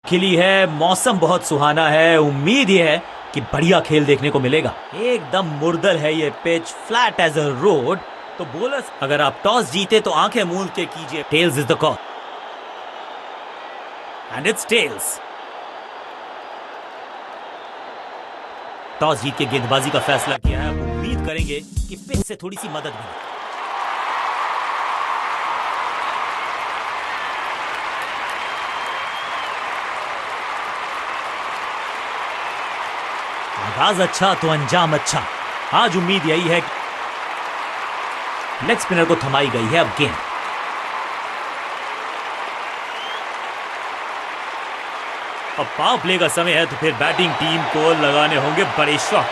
खिली है, मौसम बहुत सुहाना है। उम्मीद ये है कि बढ़िया खेल देखने को मिलेगा। एकदम मुर्दर है ये pitch, flat as a road. तो बोलर्स, अगर आप टॉस जीते तो आंखें मूंद के कीजिए। Tails is the call and it's tails. Toss जीत के गेंदबाजी का फैसला किया है। अब उम्मीद करेंगे कि पिच से थोड़ी सी मदद मिले। आगाज अच्छा तो अंजाम अच्छा। आज उम्मीद यही है कि लेग स्पिनर को थमाई गई है अब गेंद। अब पावर प्ले का समय है तो फिर बैटिंग टीम को लगाने होंगे बड़े शॉट।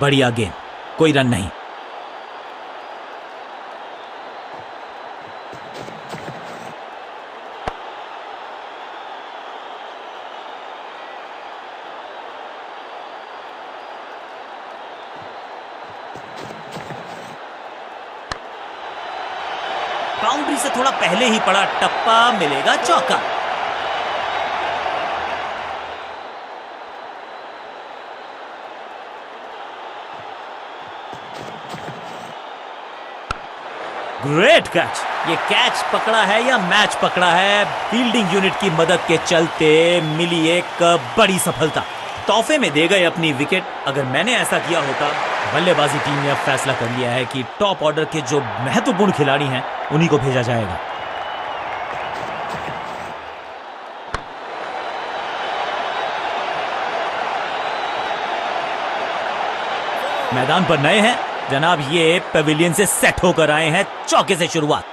बढ़िया गेंद, कोई रन नहीं। बाउंड्री से थोड़ा पहले ही पड़ा टप्पा, मिलेगा चौका। Great catch. ये कैच पकड़ा है या मैच पकड़ा है? फील्डिंग यूनिट की मदद के चलते मिली एक बड़ी सफलता। तोहफे में दे गए अपनी विकेट। अगर मैंने ऐसा किया होता। बल्लेबाजी टीम ने अब फैसला कर लिया है कि टॉप ऑर्डर के जो महत्वपूर्ण खिलाड़ी हैं उन्हीं को भेजा जाएगा। मैदान पर नए हैं जनाब, ये पेविलियन से सेट होकर आए हैं। चौके से शुरुआत।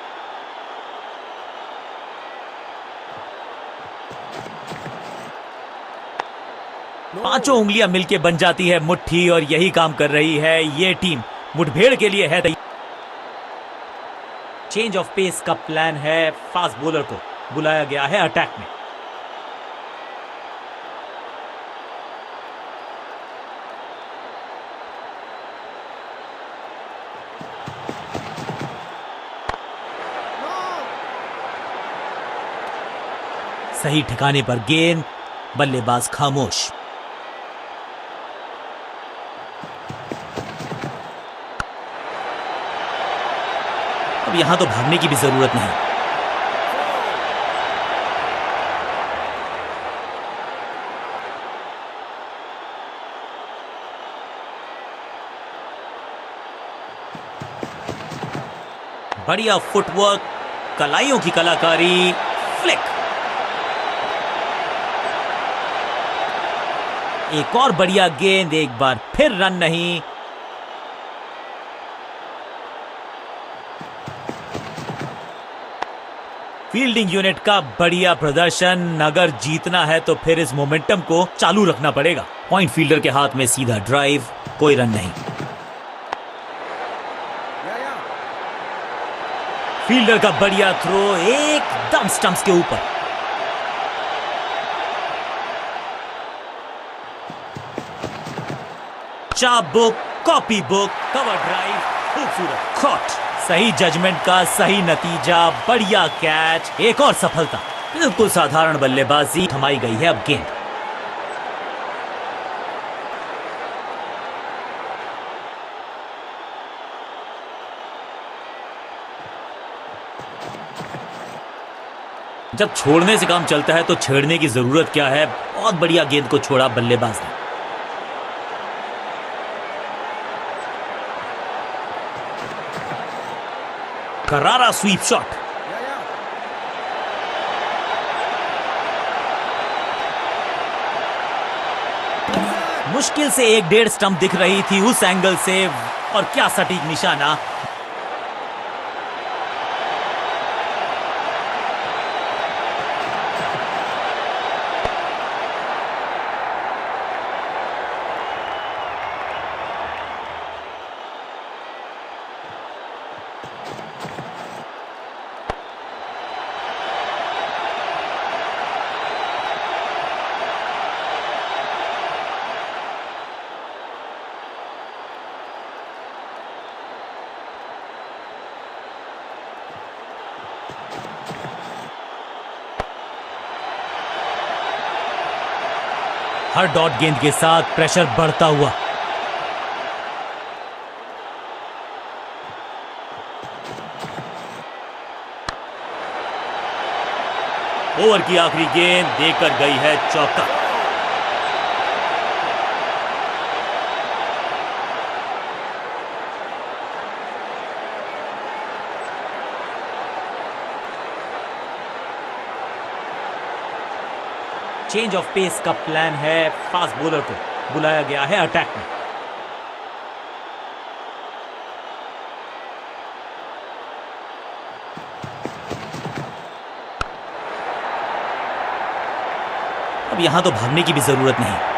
पांचों उंगलियां मिलके बन जाती है मुट्ठी और यही काम कर रही है ये टीम। मुठभेड़ के लिए है तैयार। चेंज ऑफ पेस का प्लान है। फास्ट बॉलर को बुलाया गया है अटैक में। सही ठिकाने पर गेंद, बल्लेबाज खामोश। अब यहां तो भागने की भी जरूरत नहीं। बढ़िया फुटवर्क, कलाइयों की कलाकारी, फ्लिक। एक और बढ़िया गेंद, एक बार फिर रन नहीं। फील्डिंग यूनिट का बढ़िया प्रदर्शन। अगर जीतना है तो फिर इस मोमेंटम को चालू रखना पड़ेगा। पॉइंट फील्डर के हाथ में सीधा ड्राइव, कोई रन नहीं। फील्डर का बढ़िया थ्रो, एकदम स्टंप्स के ऊपर। चाप book, copy book, cover drive, खूबसूरत कॉट। सही जजमेंट का सही नतीजा, बढ़िया कैच, एक और सफलता। बिल्कुल साधारण बल्लेबाजी, थमाई गई है अब गेंद। जब छोड़ने से काम चलता है तो छेड़ने की जरूरत क्या है। बहुत बढ़िया गेंद को छोड़ा बल्लेबाज ने। करारा स्वीप शॉट। मुश्किल से 1-1.5 स्टंप दिख रही थी उस एंगल से, और क्या सटीक निशाना। हर डॉट गेंद के साथ प्रेशर बढ़ता हुआ। ओवर की आखिरी गेंद देकर गई है चौका। चेंज ऑफ पेस का प्लान है, फास्ट बॉलर को बुलाया गया है अटैक में। अब यहां तो भागने की भी जरूरत नहीं।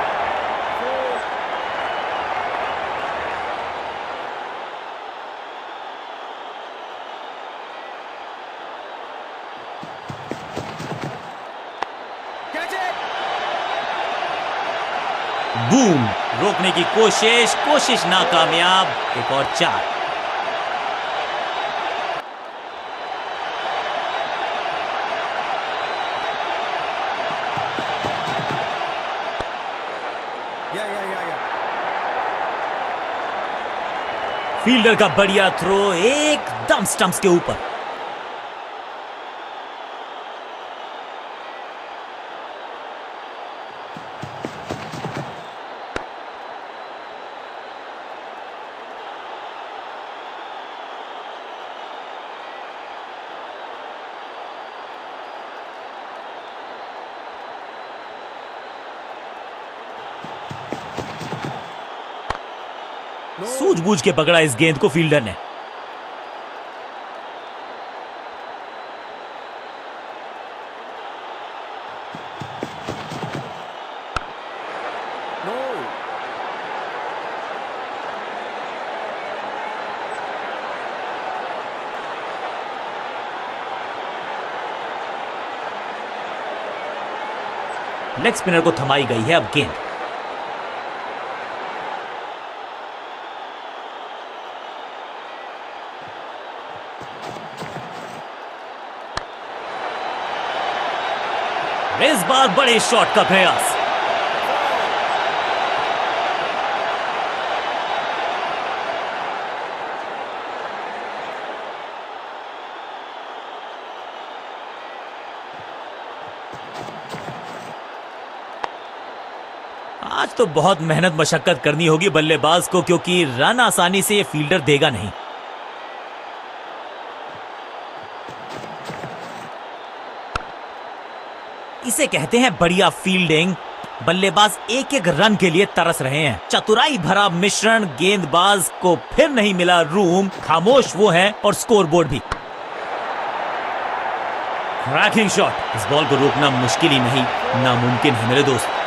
बूम, रोकने की कोशिश नाकामयाब। एक और 4। फील्डर का बढ़िया थ्रो एकदम स्टंप्स के ऊपर। सूझबूझ के पकड़ा इस गेंद को फील्डर ने। लेग स्पिनर को थमाई गई है अब गेंद। इस बार बड़े शॉट का प्रयास। आज तो बहुत मेहनत मशक्कत करनी होगी बल्लेबाज को, क्योंकि रन आसानी से ये फील्डर देगा नहीं। इसे कहते हैं बढ़िया फील्डिंग। बल्लेबाज एक एक रन के लिए तरस रहे हैं। चतुराई भरा मिश्रण। गेंदबाज को फिर नहीं मिला रूम। खामोश वो है और स्कोरबोर्ड भी। Cracking shot. इस बॉल को रोकना मुश्किल ही नहीं, नामुमकिन है मेरे दोस्त।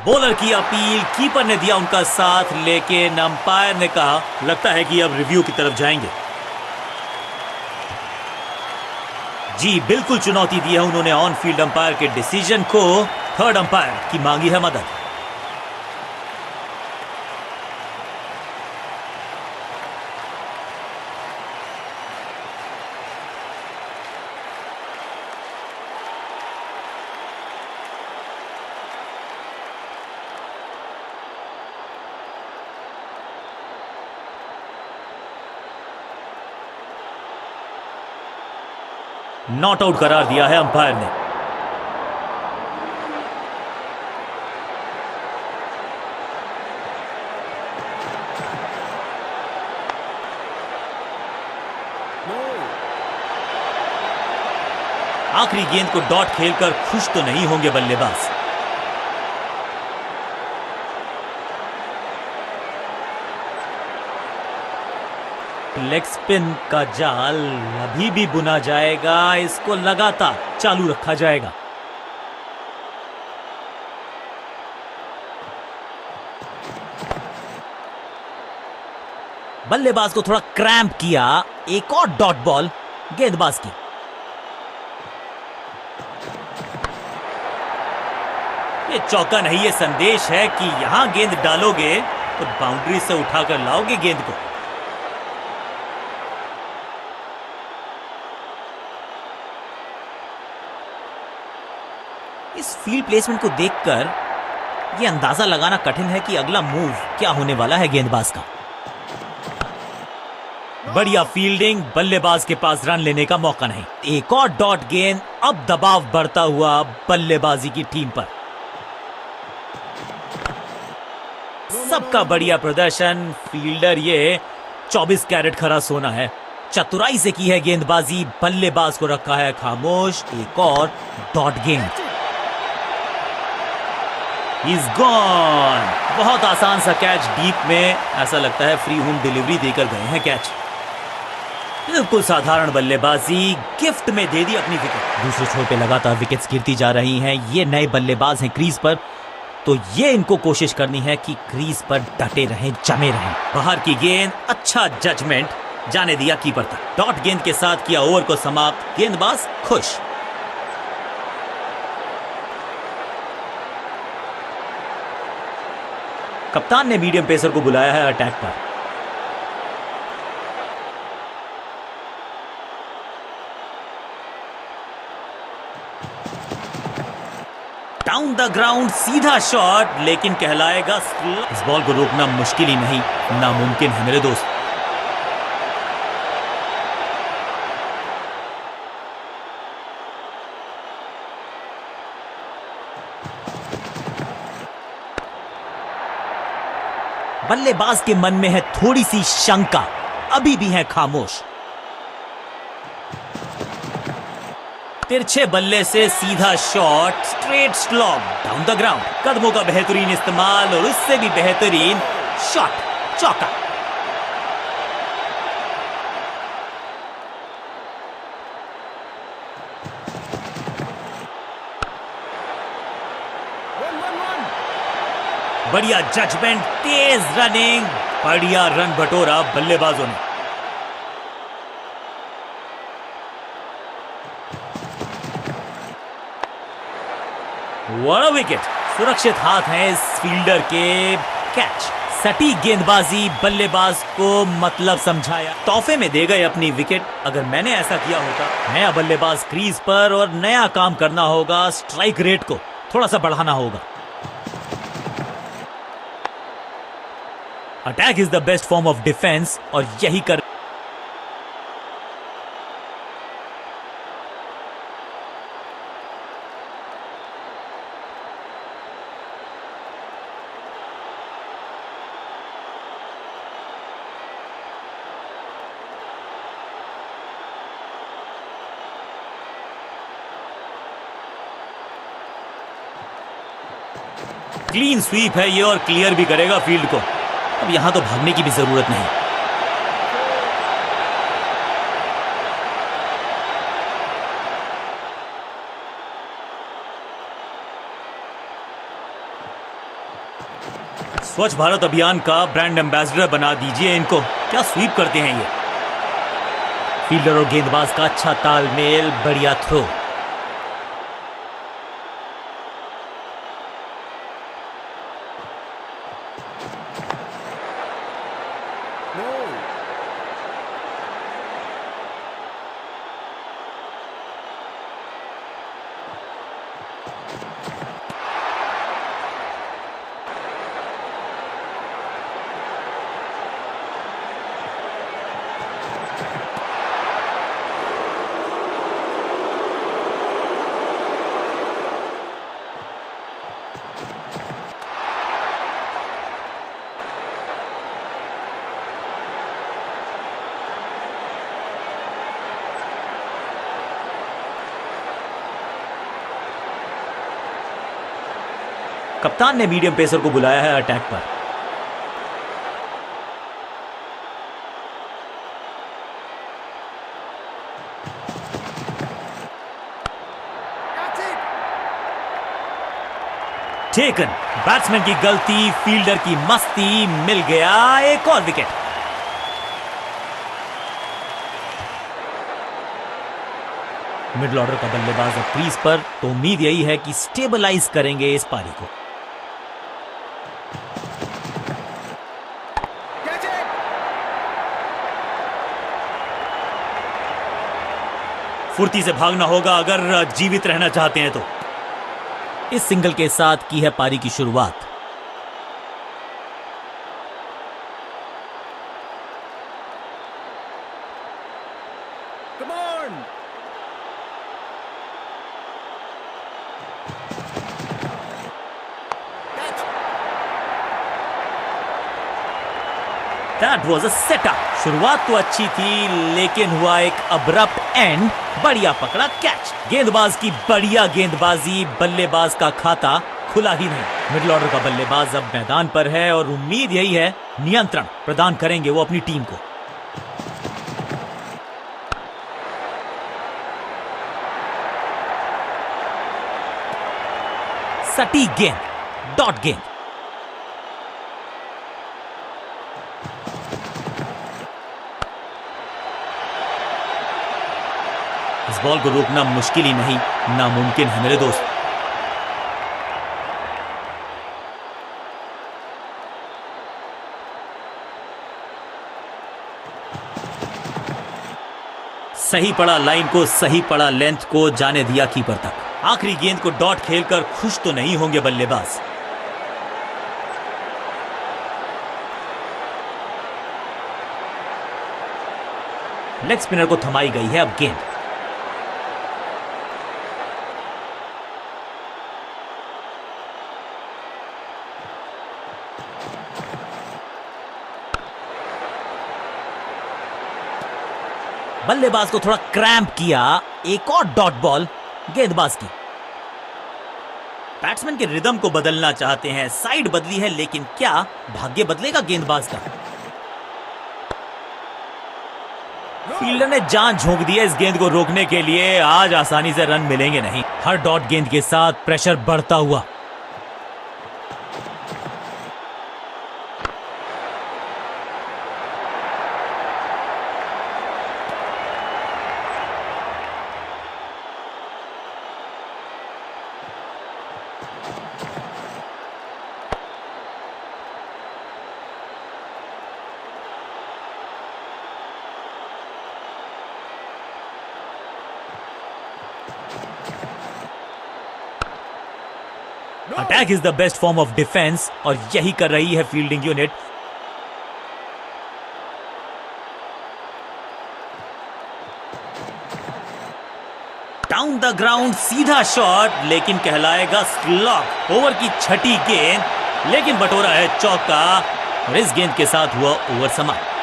बॉलर की अपील, कीपर ने दिया उनका साथ, लेकिन अंपायर ने कहा लगता है कि अब रिव्यू की तरफ जाएंगे। जी बिल्कुल चुनौती दी है उन्होंने ऑन फील्ड अंपायर के डिसीजन को। थर्ड अंपायर की मांगी है मदद। नॉट आउट करार दिया है अंपायर ने। आखिरी गेंद को डॉट खेलकर खुश तो नहीं होंगे बल्लेबाज। लेग स्पिन का जाल अभी भी बुना जाएगा। इसको लगातार चालू रखा जाएगा। बल्लेबाज को थोड़ा क्रैम्प किया। एक और डॉट बॉल गेंदबाज की। ये चौका नहीं, ये संदेश है कि यहां गेंद डालोगे तो बाउंड्री से उठाकर लाओगे गेंद को। इस फील्ड प्लेसमेंट को देखकर यह अंदाजा लगाना कठिन है कि अगला मूव क्या होने वाला है गेंदबाज का। बढ़िया फील्डिंग, बल्लेबाज के पास रन लेने का मौका नहीं। एक और डॉट गेंद, अब दबाव बढ़ता हुआ बल्लेबाजी की टीम पर। सबका बढ़िया प्रदर्शन, फील्डर ये 24 कैरेट खरा सोना है। चतुराई से की है गेंदबाजी, बल्लेबाज को रखा है खामोश। एक और डॉट गेंद, He's gone। बहुत आसान सा कैच डीप में, ऐसा लगता है फ्री होम डिलीवरी देकर गए हैं कैच। बिल्कुल साधारण बल्लेबाजी, गिफ्ट में दे दी अपनी विकेट। दूसरे छोर पे लगातार विकेट्स गिरती जा रही हैं। ये नए बल्लेबाज हैं क्रीज पर, तो ये इनको कोशिश करनी है कि क्रीज पर डटे रहें, जमे रहें। बाहर की गेंद, अच्छा जजमेंट, जाने दिया कीपर तक। डॉट गेंद के साथ किया ओवर को समाप्त, गेंदबाज खुश। कप्तान ने मीडियम पेसर को बुलाया है अटैक पर। डाउन द ग्राउंड, सीधा शॉट, लेकिन कहलाएगा। इस बॉल को रोकना मुश्किल ही नहीं, नामुमकिन है मेरे दोस्त। बल्लेबाज के मन में है थोड़ी सी शंका, अभी भी है खामोश। तिरछे बल्ले से सीधा shot, straight slog down the ground. कदमों का बेहतरीन इस्तेमाल और उससे भी बेहतरीन शॉट, चौका। बढ़िया जजमेंट, तेज रनिंग, बढ़िया रन बटोरा बल्लेबाजों ने। व्हाट अ विकेट, सुरक्षित हाथ है इस फील्डर के। कैच, सटीक गेंदबाजी, बल्लेबाज को मतलब समझाया। तोहफे में दे गए अपनी विकेट। अगर मैंने ऐसा किया होता, नया बल्लेबाज क्रीज पर और नया काम करना होगा। स्ट्राइक रेट को थोड़ा सा बढ़ाना होगा। Attack is the best form of defence, और यही कर। क्लीन स्वीप है ये, और क्लियर भी करेगा फील्ड को। अब यहां तो भागने की भी जरूरत नहीं। स्वच्छ भारत अभियान का ब्रांड एम्बेसडर बना दीजिए इनको। क्या स्वीप करते हैं ये। फील्डर और गेंदबाज का अच्छा तालमेल, बढ़िया थ्रो। कप्तान ने मीडियम पेसर को बुलाया है अटैक पर। टेकन, बैट्समैन की गलती, फील्डर की मस्ती, मिल गया एक और विकेट। मिडिल ऑर्डर का बल्लेबाज अब क्रीज पर, तो उम्मीद यही है कि स्टेबलाइज करेंगे इस पारी को। फुर्ती से भागना होगा अगर जीवित रहना चाहते हैं तो। इस सिंगल के साथ की है पारी की शुरुआत। Come on! Catch! That was a setup. शुरुआत तो अच्छी थी लेकिन हुआ एक अब्रप्ट एंड। बढ़िया पकड़ा कैच। गेंदबाज की बढ़िया गेंदबाजी, बल्लेबाज का खाता खुला ही नहीं। मिडिल ऑर्डर का बल्लेबाज अब मैदान पर है और उम्मीद यही है नियंत्रण प्रदान करेंगे वो अपनी टीम को। सटीक गेंद, डॉट गेंद। इस बॉल को रोकना मुश्किल ही नहीं, नामुमकिन है मेरे दोस्त। सही पड़ा लाइन को, सही पड़ा लेंथ को, जाने दिया कीपर तक। आखिरी गेंद को डॉट खेलकर खुश तो नहीं होंगे बल्लेबाज। लेग स्पिनर को थमाई गई है अब गेंद। बल्लेबाज को थोड़ा क्रैम्प किया। एक और डॉट बॉल गेंदबाज की। बैट्समैन के रिदम को बदलना चाहते हैं, साइड बदली है लेकिन क्या भाग्य बदलेगा गेंदबाज का? फील्डर ने जान झोंक दी है इस गेंद को रोकने के लिए। आज आसानी से रन मिलेंगे नहीं। हर डॉट गेंद के साथ प्रेशर बढ़ता हुआ। Attack is the best form of defence और यही कर रही है fielding unit. Down the ground सीधा शॉट लेकिन कहलाएगा स्लॉग। ओवर की छठी गेंद लेकिन बटोरा है चौका और इस गेंद के साथ हुआ ओवर समाप्त।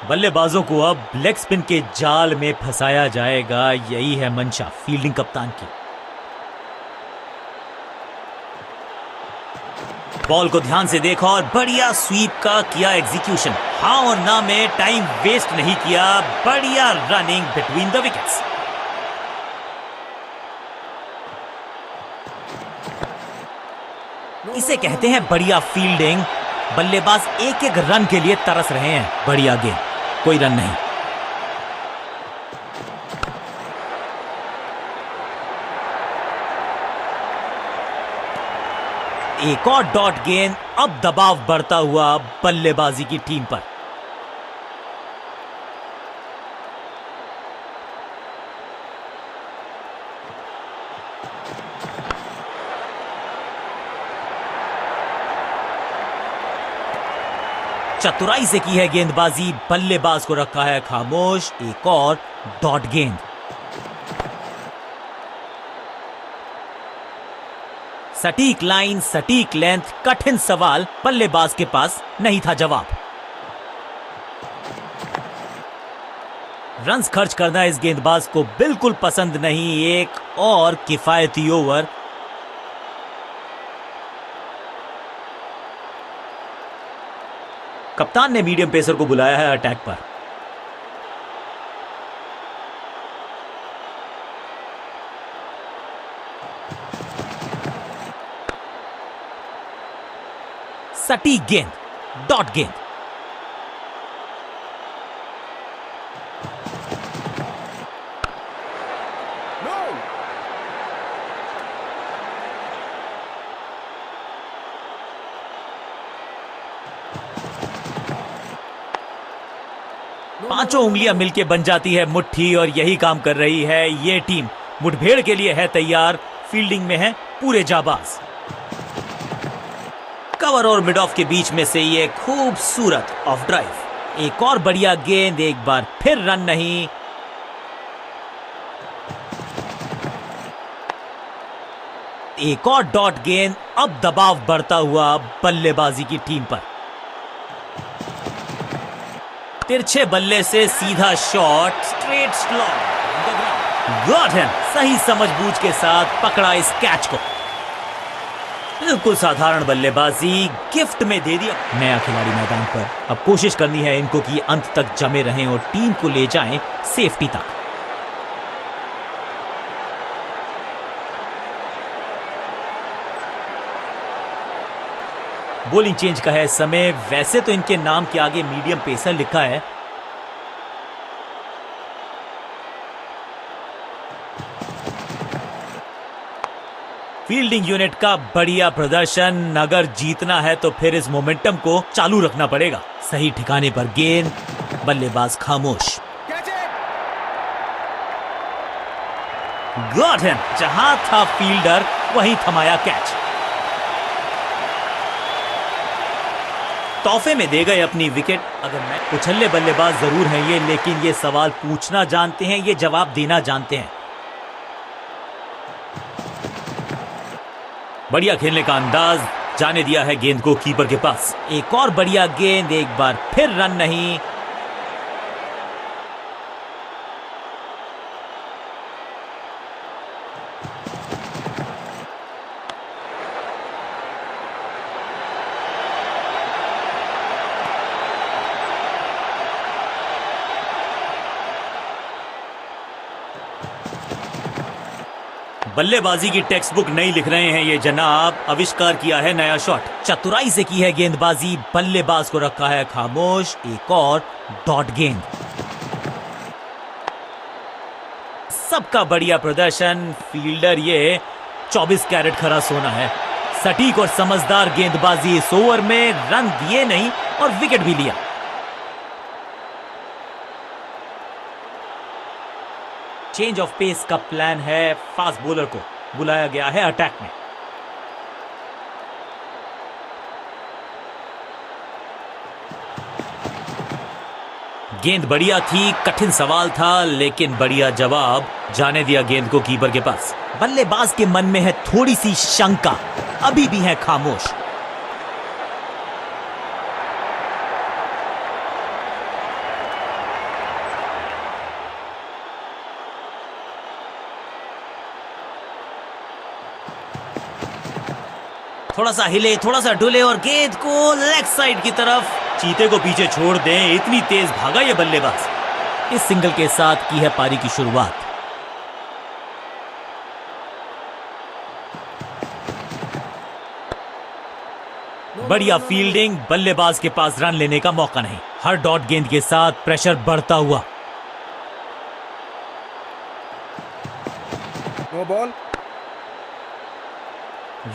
बल्लेबाजों को अब लेग स्पिन के जाल में फंसाया जाएगा, यही है मंशा फील्डिंग कप्तान की। बॉल को ध्यान से देखा और बढ़िया स्वीप का किया एग्जीक्यूशन। हाँ और ना में टाइम वेस्ट नहीं किया। बढ़िया रनिंग बिटवीन द विकेट्स। इसे कहते हैं बढ़िया फील्डिंग। बल्लेबाज एक एक रन के लिए तरस रहे हैं। बढ़िया गेंद, कोई रन नहीं। एक और डॉट गेंद। अब दबाव बढ़ता हुआ बल्लेबाजी की टीम पर। चतुराई से की है गेंदबाजी, बल्लेबाज को रखा है खामोश। एक और डॉट गेंद। सटीक लाइन, सटीक लेंथ, कठिन सवाल, बल्लेबाज के पास नहीं था जवाब। रन्स खर्च करना इस गेंदबाज को बिल्कुल पसंद नहीं। एक और किफायती ओवर। कप्तान ने मीडियम पेसर को बुलाया है अटैक पर। सटीक गेंद, डॉट गेंद। पांचों उंगलियां मिलके बन जाती है मुट्ठी और यही काम कर रही है ये टीम। मुठभेड़ के लिए है तैयार, फील्डिंग में है पूरे जाबाज। कवर और मिड ऑफ के बीच में से ये खूबसूरत ऑफ ड्राइव। एक और बढ़िया गेंद, एक बार फिर रन नहीं। एक और डॉट गेंद। अब दबाव बढ़ता हुआ बल्लेबाजी की टीम पर। तिरछे बल्ले से सीधा shot, straight slot, got him. सही समझबूझ के साथ पकड़ा इस कैच को। बिल्कुल साधारण बल्लेबाजी गिफ्ट में दे दिया। नया खिलाड़ी मैदान पर, अब कोशिश करनी है इनको कि अंत तक जमे रहें और टीम को ले जाएं सेफ्टी तक। बॉलिंग चेंज का है समय। वैसे तो इनके नाम के आगे मीडियम पेसर लिखा है। फील्डिंग यूनिट का बढ़िया प्रदर्शन। अगर जीतना है तो फिर इस मोमेंटम को चालू रखना पड़ेगा। सही ठिकाने पर गेंद, बल्लेबाज खामोश। Catch it! Got him. जहां था फील्डर वहीं थमाया कैच। तोहफे में दे गए अपनी विकेट। अगर मैं उछल्ले बल्लेबाज जरूर हैं ये, लेकिन ये सवाल पूछना जानते हैं, ये जवाब देना जानते हैं। बढ़िया खेलने का अंदाज, जाने दिया है गेंद को कीपर के पास। एक और बढ़िया गेंद, एक बार फिर रन नहीं। बल्लेबाजी की टेक्स्ट बुक नहीं लिख रहे हैं ये जनाब। आविष्कार किया है नया शॉट। चतुराई से की है गेंदबाजी। बल्लेबाज को रखा है खामोश। एक और डॉट गेंद। सबका बढ़िया प्रदर्शन। फील्डर ये 24 कैरेट खरा सोना है। सटीक और समझदार गेंदबाजी। इस ओवर में रन दिए नहीं और विकेट भी लिया। चेंज ऑफ पेस का प्लान है। फास्ट बॉलर को बुलाया गया है अटैक में। गेंद बढ़िया थी, कठिन सवाल था, लेकिन बढ़िया जवाब। जाने दिया गेंद को कीपर के पास। बल्लेबाज के मन में है थोड़ी सी शंका, अभी भी है खामोश। थोड़ा सा हिले, थोड़ा सा डुले और गेंद को लेग साइड की तरफ। चीते को पीछे छोड़ दें, इतनी तेज भागा ये बल्लेबाज। इस सिंगल के साथ की है पारी की शुरुआत। बढ़िया फील्डिंग। बल्लेबाज के पास रन लेने का मौका नहीं। हर डॉट गेंद के साथ प्रेशर बढ़ता हुआ। No ball.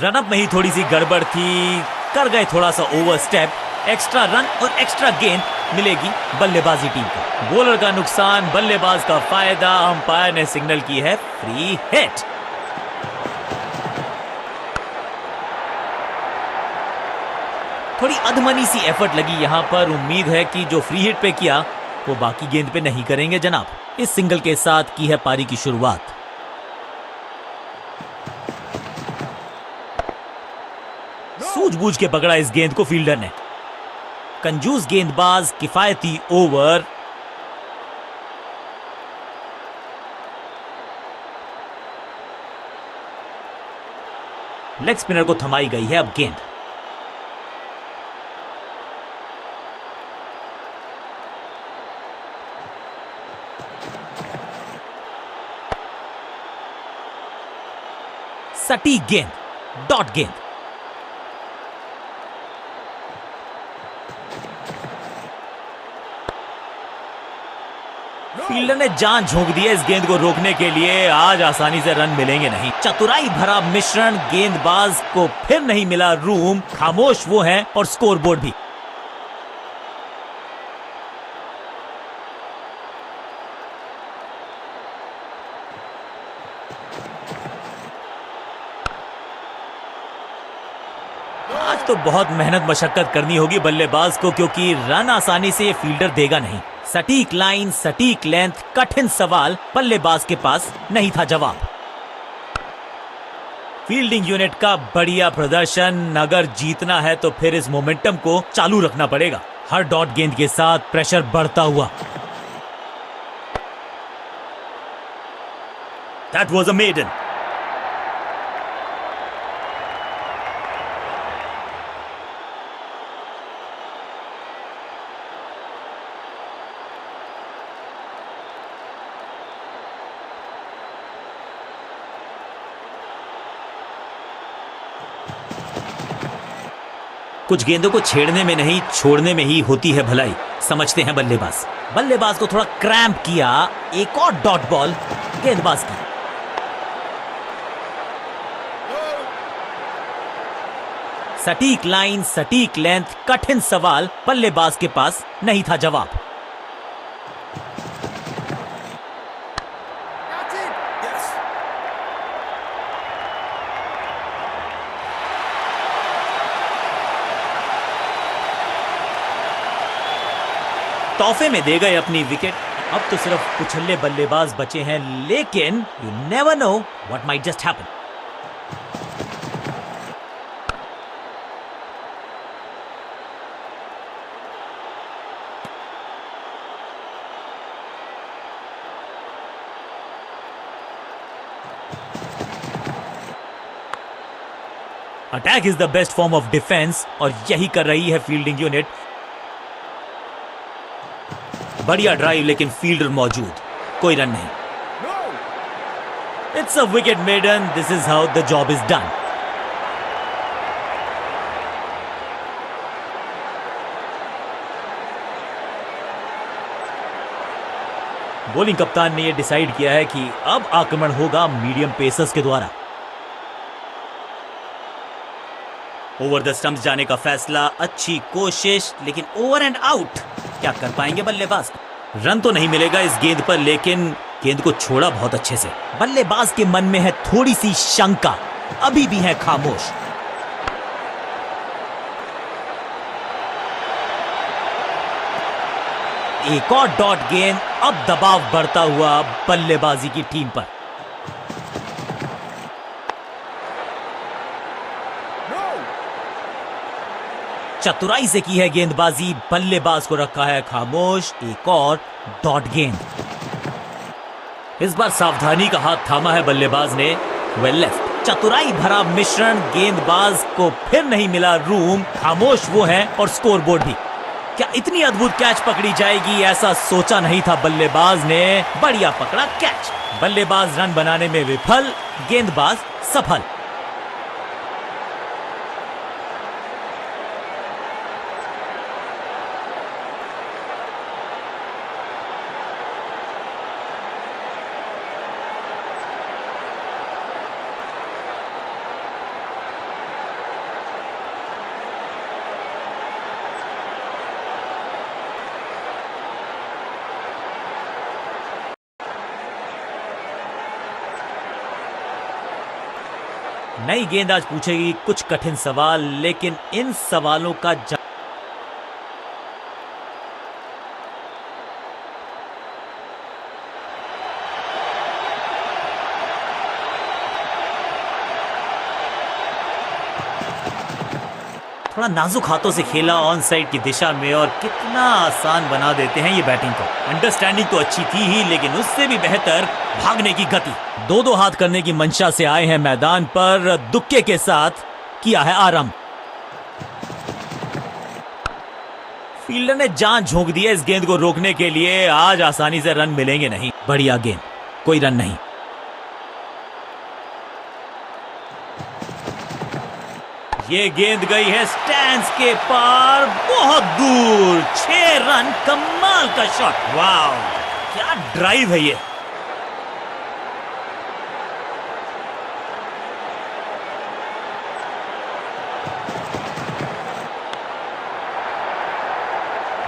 रनअप में ही थोड़ी सी गड़बड़ थी, कर गए थोड़ा सा ओवर स्टेप। एक्स्ट्रा रन और एक्स्ट्रा गेंद मिलेगी बल्लेबाजी टीम को। बॉलर का नुकसान, बल्लेबाज का फायदा। अंपायर ने सिग्नल की है फ्री हिट। थोड़ी अधमनी सी एफर्ट लगी यहां पर। उम्मीद है कि जो फ्री हिट पे किया वो बाकी गेंद पे नहीं करेंगे जनाब। इस सिंगल के साथ की है पारी की शुरुआत। सूझबूझ के पकड़ा इस गेंद को फील्डर ने। कंजूस गेंदबाज, किफायती ओवर। लेग स्पिनर को थमाई गई है अब गेंद। सटीक गेंद, डॉट गेंद। फील्डर ने जान झोंक दी है इस गेंद को रोकने के लिए। आज आसानी से रन मिलेंगे नहीं। चतुराई भरा मिश्रण। गेंदबाज को फिर नहीं मिला रूम। खामोश वो है और स्कोरबोर्ड भी। आज तो बहुत मेहनत मशक्कत करनी होगी बल्लेबाज को, क्योंकि रन आसानी से ये फील्डर देगा नहीं। सटीक लाइन, सटीक लेंथ, कठिन सवाल, बल्लेबाज के पास नहीं था जवाब। फील्डिंग यूनिट का बढ़िया प्रदर्शन। अगर जीतना है तो फिर इस मोमेंटम को चालू रखना पड़ेगा। हर डॉट गेंद के साथ प्रेशर बढ़ता हुआ। That was a maiden. कुछ गेंदों को छेड़ने में नहीं, छोड़ने में ही होती है भलाई, समझते हैं बल्लेबाज। बल्लेबाज को थोड़ा क्रैम्प किया। एक और डॉट बॉल गेंदबाज की। सटीक लाइन, सटीक लेंथ, कठिन सवाल, बल्लेबाज के पास नहीं था जवाब। That's it. Yes. तोहफे में दे गए अपनी विकेट। अब तो सिर्फ उछल्ले बल्लेबाज बचे हैं, लेकिन you never know what might just happen. Attack is the best form of defence, और यही कर रही है फील्डिंग यूनिट। बढ़िया ड्राइव, लेकिन फील्डर मौजूद, कोई रन नहीं। No. It's a wicket maiden. This is how the job is done. Bowling कप्तान ने यह डिसाइड किया है कि अब आक्रमण होगा मीडियम पेसर्स के द्वारा। ओवर द स्टंप्स जाने का फैसला, अच्छी कोशिश, लेकिन ओवर एंड आउट। क्या कर पाएंगे बल्लेबाज? रन तो नहीं मिलेगा इस गेंद पर, लेकिन गेंद को छोड़ा बहुत अच्छे से। बल्लेबाज के मन में है थोड़ी सी शंका, अभी भी है खामोश। एक और डॉट गेंद। अब दबाव बढ़ता हुआ बल्लेबाजी की टीम पर। No. चतुराई से की है गेंदबाजी, बल्लेबाज को रखा है खामोश। एक और डॉट गेंद। इस बार सावधानी का हाथ थामा है बल्लेबाज ने। Well left. चतुराई भरा मिश्रण। गेंदबाज को फिर नहीं मिला रूम। खामोश वो है, और स्कोरबोर्ड भी। क्या इतनी अद्भुत कैच पकड़ी जाएगी? ऐसा सोचा नहीं था बल्लेबाज ने। बढ़िया पकड़ा कैच। बल्लेबाज रन बनाने में विफल, गेंदबाज सफल। नई गेंद आज पूछेगी कुछ कठिन सवाल, लेकिन इन सवालों का थोड़ा नाजुक हाथों से खेला ऑन साइड की दिशा में, और कितना आसान बना देते हैं ये बैटिंग को। अंडरस्टैंडिंग तो अच्छी थी ही, लेकिन उससे भी बेहतर भागने की गति। दो हाथ करने की मंशा से आए हैं मैदान पर। दुक्के के साथ किया है आरंभ। फील्डर ने जान झोंक दी है इस गेंद को रोकने के लिए। आज आसानी से रन मिलेंगे नहीं। बढ़िया गेंद, कोई रन नहीं। ये गेंद गई है स्टैंड्स के पार, बहुत दूर। 6 रन, कमाल का शॉट। वाह, क्या ड्राइव है ये।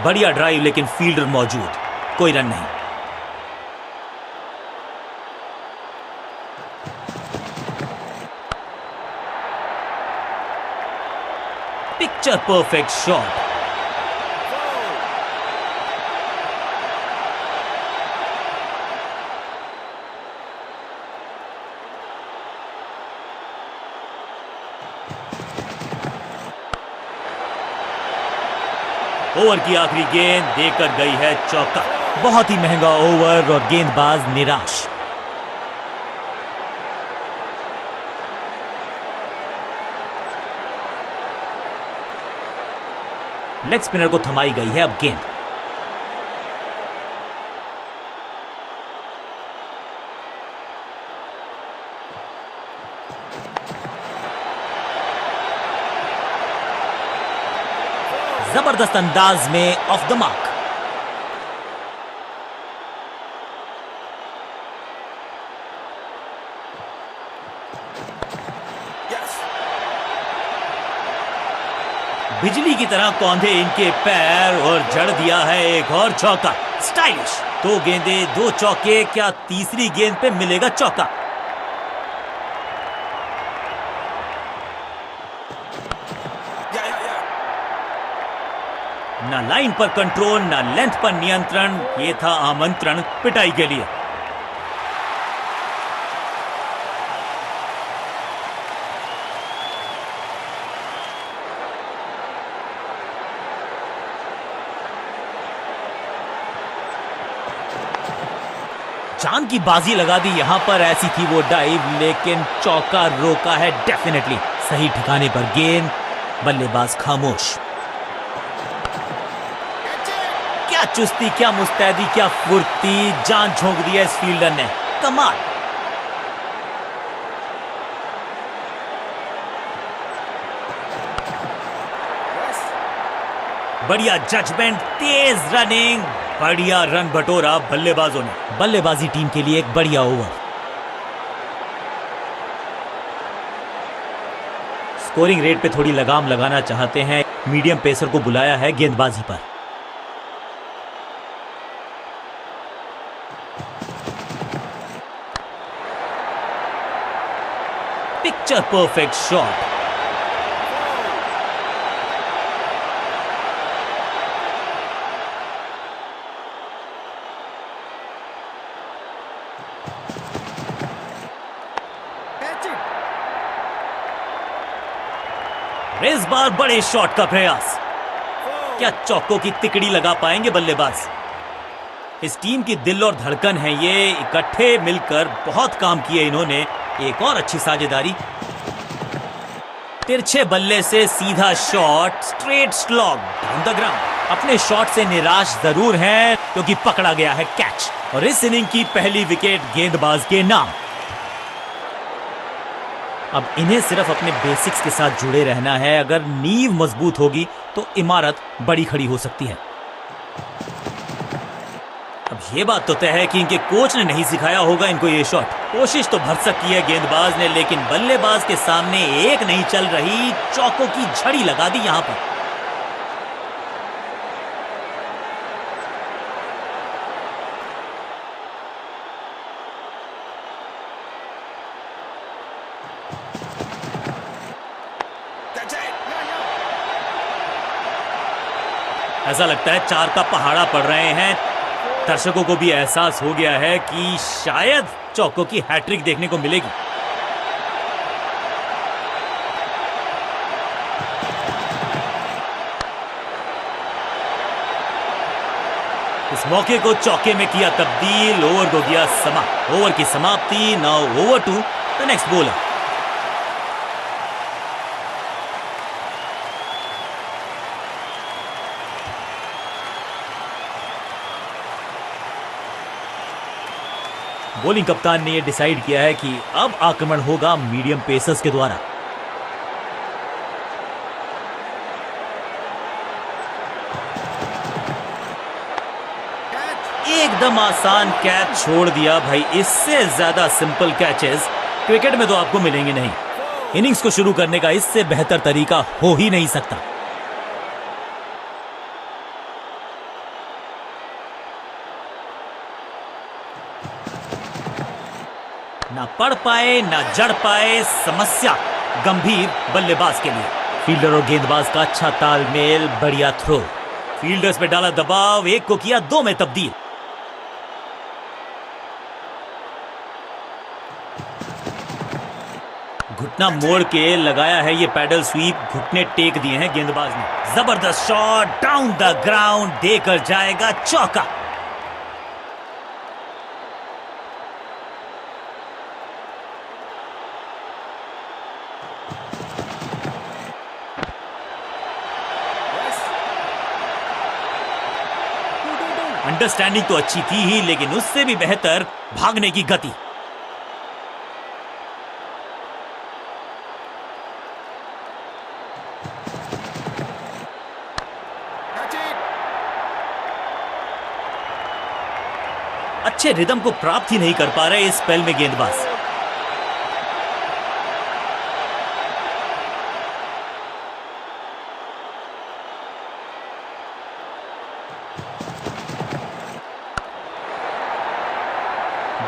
बढ़िया ड्राइव, लेकिन फील्डर मौजूद, कोई रन नहीं। Picture perfect shot. ओवर की आखिरी गेंद देकर गई है चौका। बहुत ही महंगा ओवर और गेंदबाज निराश। लेग स्पिनर को थमाई गई है अब गेंद। जबरदस्त अंदाज में ऑफ द मार्क। Yes. बिजली की तरह कौंधे इनके पैर और जड़ दिया है एक और चौका। स्टाइलिश। 2 गेंदे 2 चौके, क्या तीसरी गेंद पे मिलेगा चौका? Yeah, yeah, yeah. ना लाइन पर कंट्रोल, ना लेंथ पर नियंत्रण। ये था आमंत्रण पिटाई के लिए। जान की बाजी लगा दी यहां पर। ऐसी थी वो डाइव, लेकिन चौका रोका है डेफिनेटली। सही ठिकाने पर गेंद, बल्लेबाज खामोश। क्या चुस्ती, क्या मुस्तैदी, क्या फुर्ती, जान झोंक दिया इस फील्डर ने। कमाल। Yes. बढ़िया जजमेंट, तेज रनिंग, बढ़िया रन बटोरा बल्लेबाजों ने। बल्लेबाजी टीम के लिए एक बढ़िया ओवर। स्कोरिंग रेट पे थोड़ी लगाम लगाना चाहते हैं, मीडियम पेसर को बुलाया है गेंदबाजी पर। Picture perfect shot. Catch it. इस बार बड़े शॉट का प्रयास। Four. क्या चौकों की तिकड़ी लगा पाएंगे बल्लेबाज? इस टीम की दिल और धड़कन है ये। इकट्ठे मिलकर बहुत काम किए इन्होंने। एक और अच्छी साझेदारी। तिरछे बल्ले से सीधा shot, straight slog down the ground. अपने शॉट से निराश जरूर हैं क्योंकि पकड़ा गया है कैच। और इस इनिंग की पहली विकेट गेंदबाज के नाम। अब इन्हें सिर्फ अपने बेसिक्स के साथ जुड़े रहना है। अगर नींव मजबूत होगी तो इमारत बड़ी खड़ी हो सकती है। अब ये बात तो तय है कि इनके कोच ने नहीं सिखाया होगा इनको ये शॉट। कोशिश तो भरसक की है गेंदबाज ने, लेकिन बल्लेबाज के सामने एक नहीं चल रही। चौकों की झड़ी लगा दी यहां पर। Catch it. Yeah, yeah. ऐसा लगता है 4 का पहाड़ा पड़ रहे हैं। दर्शकों को भी एहसास हो गया है कि शायद चौकों की हैट्रिक देखने को मिलेगी। इस मौके को चौके में किया तब्दील। ओवर को किया समाप्त। ओवर की समाप्ति। Now over to the next bowler. Bowling कप्तान ने यह डिसाइड किया है कि अब आक्रमण होगा मीडियम पेसर्स के द्वारा। Catch. एकदम आसान कैच छोड़ दिया भाई। इससे ज्यादा सिंपल कैचेस क्रिकेट में तो आपको मिलेंगे नहीं। इनिंग्स को शुरू करने का इससे बेहतर तरीका हो ही नहीं सकता। ना पढ़ पाए ना जड़ पाए। समस्या गंभीर बल्लेबाज के लिए। फील्डर और गेंदबाज का अच्छा तालमेल, बढ़िया थ्रो। फील्डर्स पे डाला दबाव, एक को किया दो में तब्दील। घुटना मोड़ के लगाया है ये पैडल स्वीप, घुटने टेक दिए हैं गेंदबाज ने। जबरदस्त शॉट, डाउन द ग्राउंड, देकर जाएगा चौका। Yes. अंडरस्टैंडिंग तो अच्छी थी ही, लेकिन उससे भी बेहतर भागने की गति। Catch it. अच्छे रिदम को प्राप्त ही नहीं कर पा रहे इस स्पेल में गेंदबाज।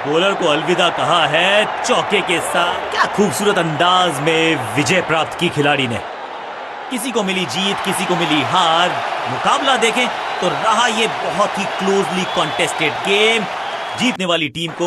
बॉलर को अलविदा कहा है चौके के साथ। क्या खूबसूरत अंदाज में विजय प्राप्त की खिलाड़ी ने। किसी को मिली जीत, किसी को मिली हार। मुकाबला देखें तो रहा ये बहुत ही क्लोजली कॉन्टेस्टेड गेम। जीतने वाली टीम को